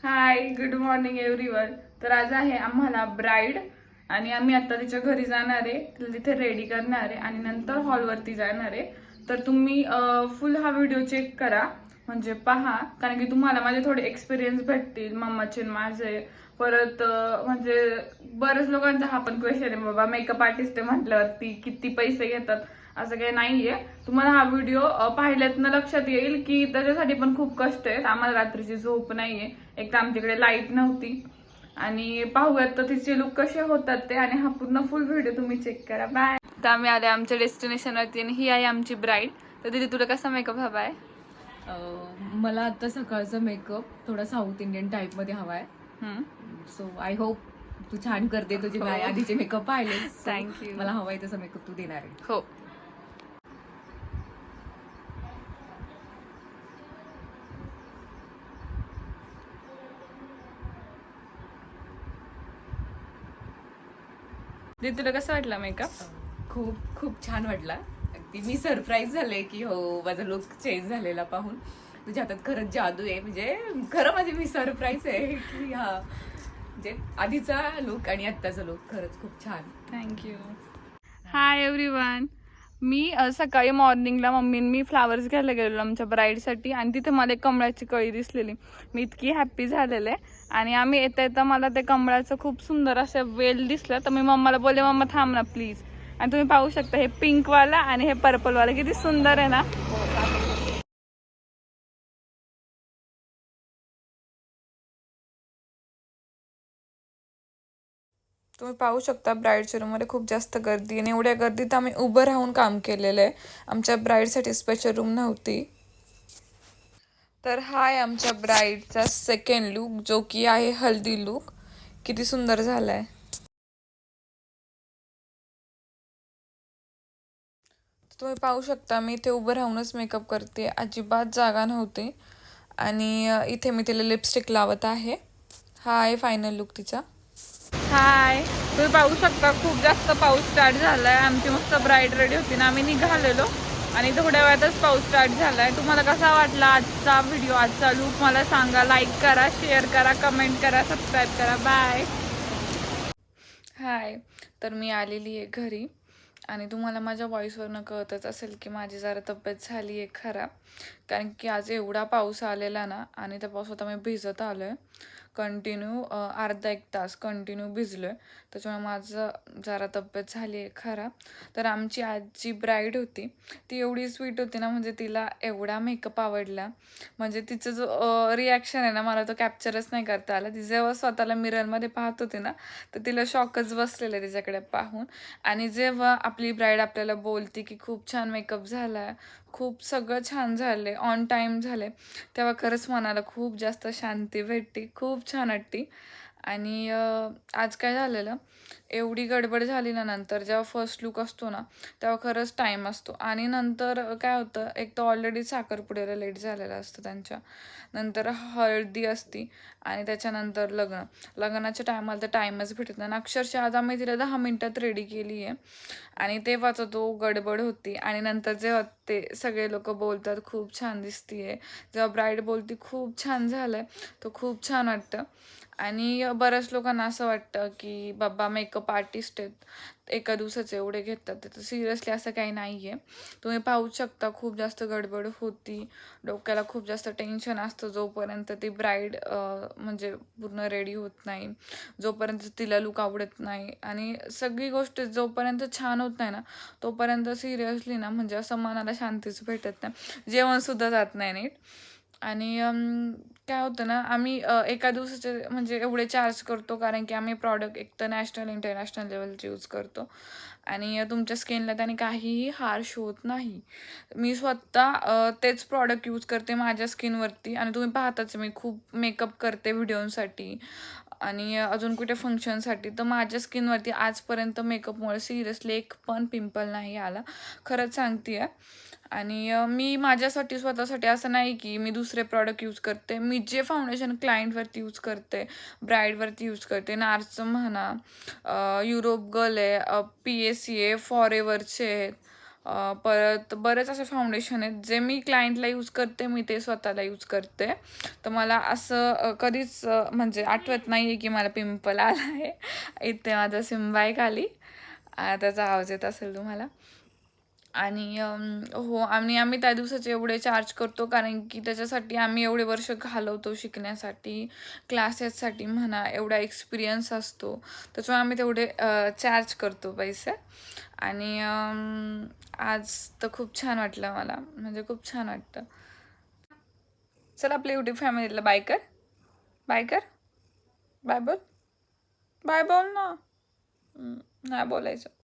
हाय, good morning everyone. तर आज आहे आम्हाला ब्राईड आणि आम्ही आता तिच्या घरी जाणार आहे, तिला तिथे रेडी करणार आहे आणि नंतर हॉलवरती जाणार आहे. तर तुम्ही फुल हा व्हिडिओ चेक करा, म्हणजे पहा, कारण की तुम्हाला माझे थोडे एक्सपिरियन्स भेटतील, मम्माचे आणि माझे. परत म्हणजे बऱ्याच लोकांचा हा पण क्वेश्चन आहे, बाबा मेकअप आर्टिस्ट म्हटल्यावरती किती पैसे घेतात. असं काही नाहीये. तुम्हाला हा व्हिडिओ पाहिल्यातनं लक्षात येईल की त्याच्यासाठी पण खूप कष्ट आहेत. आम्हाला रात्रीची झोप नाहीये, एक तर आमच्याकडे लाईट नव्हती. आणि पाहूयात तर तिचे लुक कसे होतात ते, आणि हा पूर्ण फुल व्हिडिओ तुम्ही चेक करा. बाय. तर आम्ही आले आमच्या डेस्टिनेशनवरती आणि ही आहे आमची ब्राईड. तर दीदी तुला कसा मेकअप हवा आहे? मला आता सकाळचा मेकअप थोडा साऊथ इंडियन टाईप मध्ये हवाय. सो आय होप तू छान करते. तुझे आधीचे मेकअप पाहिले. थँक्यू. मला हवाय तसा मेकअप तू देणार आहे. हो. दीदी तुला कसा वाटला मेकअप? खूप खूप छान वाटला. अगदी मी सरप्राईज झाले की हो माझा लुक चेंज झालेला पाहून. तुझ्या हातात खरंच जादू आहे. म्हणजे खरं माझी मी सरप्राईज आहे की हा म्हणजे आधीचा लुक आणि आत्ताचा लुक खरंच खूप छान. थँक्यू. Hi everyone. मी सकाळी मॉर्निंगला मम्मी मी फ्लावर्स घ्यायला गेलेलो आमच्या ब्राईडसाठी, आणि तिथे मला एक कमळाची कळी दिसलेली. मी इतकी हॅप्पी झालेले. आणि आम्ही येता येता मला ते कमळाचं खूप सुंदर असं वेल दिसलं, तर मी मम्माला बोलले, मम्मा थांब ना प्लीज. आणि तुम्ही पाहू शकता हे पिंकवाला आणि हे पर्पलवाला किती सुंदर आहे ना. तुम्ही पाहू शकता ब्राईडच्या रूममध्ये खूप जास्त गर्दी, आणि एवढ्या गर्दीत आम्ही उभं राहून काम केलेलं आहे. आमच्या ब्राईडसाठी स्पेशल रूम नव्हती. तर हा आहे आमच्या ब्राईडचा सेकंड लुक, जो की आहे हल्दी लुक. किती सुंदर झालाय. तुम्ही पाहू शकता मी इथे उभं राहूनच मेकअप करते, अजिबात जागा नव्हती. आणि इथे मी तिला लिपस्टिक लावत आहे. हा आहे फायनल लुक तिचा. हाय, तुम्ही पाहू शकता खूप जास्त पाऊस स्टार्ट झालाय. आमची मस्त ब्राईड रेडी होती ना, आम्ही निघालेलो आणि थोड्या वेळातच पाऊस स्टार्ट झालाय. तुम्हाला कसा वाटला आजचा व्हिडिओ, आजचा लुक मला सांगा. लाईक करा, शेअर करा, कमेंट करा, सबस्क्राईब करा. बाय. हाय, तर मी आलेली आहे घरी, आणि तुम्हाला माझ्या व्हॉईसवरनं कळतच असेल की माझी जरा तब्येत झाली आहे खराब. कारण की आज एवढा पाऊस आलेला ना, आणि त्या पावसात आम्ही भिजत आलो आहे कंटिन्यू. अर्धा एक तास कंटिन्यू भिजलो आहे, त्याच्यामुळे माझं जरा तब्येत झाली आहे खराब. तर आमची आज जी ब्राईड होती ती एवढी स्वीट होती ना, म्हणजे तिला एवढा मेकअप आवडला. म्हणजे तिचं जो रिॲक्शन आहे ना, मला तो कॅप्चरच नाही करता आला. ती जेव्हा स्वतःला मिररमध्ये पाहत होती ना, तर तिला शॉकच बसलेलं आहे तिच्याकडे पाहून. आणि जेव्हा आपली ब्राईड आपल्याला बोलते की खूप छान मेकअप झाला आहे, खूप सगळं छान झालं आहे, ऑन टाईम झालं आहे, तेव्हा खरंच मनाला खूप जास्त शांती भेटते, खूप छान वाटते. आणि आज काय झालेलं, एवढी गडबड झाली ना, नंतर जेव्हा फर्स्ट लुक असतो ना, तेव्हा खरंच टाईम असतो. आणि नंतर काय होतं, एक तर ऑलरेडी साखरपुड्याला लेट झालेलं असतं त्यांच्या, नंतर हळदी असती, आणि त्याच्यानंतर लग्नाच्या टायमाला तर टाईमच भेटत नाही. अक्षरशः आज आम्ही तिला 10 मिनटात रेडी केली आहे, आणि तेव्हाच तो गडबड होती. आणि नंतर जेव्हा ते सगळे लोक बोलतात खूप छान दिसतीये, जेव्हा ब्राईड बोलती खूप छान झालंय, तो खूप छान वाटतं. आणि बऱ्याच लोकांना असं वाटतं की बाबा मेकअप आर्टिस्ट आहेत, एका दिवसाचे एवढे घेतात, तर सिरियसली असं काही नाही आहे. तुम्ही पाहूच शकता खूप जास्त गडबड होती, डोक्याला खूप जास्त टेन्शन असतं जोपर्यंत ती ब्राईड म्हणजे पूर्ण रेडी होत नाही, जोपर्यंत तिला लुक आवडत नाही, आणि सगळी गोष्ट जोपर्यंत छान होत नाही ना, तोपर्यंत सिरियसली ना, म्हणजे असं मनाला शांतीच भेटत नाही, जेवणसुद्धा जात नाही नीट. आणि काय होतं ना, आम्ही एका दिवसाचे म्हणजे एवढे चार्ज करतो, कारण की आम्ही प्रॉडक्ट एक तर नॅशनल इंटरनॅशनल लेवलचे यूज करतो, आणि तुमच्या स्किनला त्याने काहीही हार्श होत नाही. मी स्वतः तेच प्रॉडक्ट यूज करते माझ्या स्किनवरती, आणि तुम्ही पाहताच मी खूप मेकअप करते व्हिडिओसाठी आणि अजून कुठे फंक्शनसाठी. तर माझ्या स्किनवरती आजपर्यंत मेकअपमुळे सिरियसली एक पण पिंपल नाही आला, खरंच सांगते आहे. आणि मी माझ्यासाठी स्वतःसाठी असं नाही की मी दुसरे प्रॉडक्ट यूज करते. मी जे फाउंडेशन क्लायंटवरती यूज करते, ब्राईडवरती यूज करते, नार्सचं म्हणा, युरोप गर्ल आहे, PAC आहे, फॉरेवरचे आहेत, परत बरेच असे फाउंडेशन आहेत जे मी क्लायंटला यूज करते, मी ते स्वतःला यूज करते. तर मला असं कधीच म्हणजे आठवत नाही आहे की मला पिंपल आला आहे. इथे माझा सिम्बा आहे खाली, त्याचा आवाज येत असेल तुम्हाला. आणि हो, आणि आम्ही त्या दिवसाचे एवढे चार्ज करतो कारण की त्याच्यासाठी आम्ही एवढे वर्ष घालवतो शिकण्यासाठी, क्लासेससाठी म्हणा, एवढा एक्सपिरियन्स असतो. त्याच्यामुळे आम्ही तेवढे चार्ज करतो पैसे. आणि आज तर खूप छान वाटलं मला, म्हणजे खूप छान वाटतं. चल आपल्या यूट्यूब फॅमिलीला बाय कर, बाय कर, बाय बोल, बाय बोल ना. नाही बोलायचं.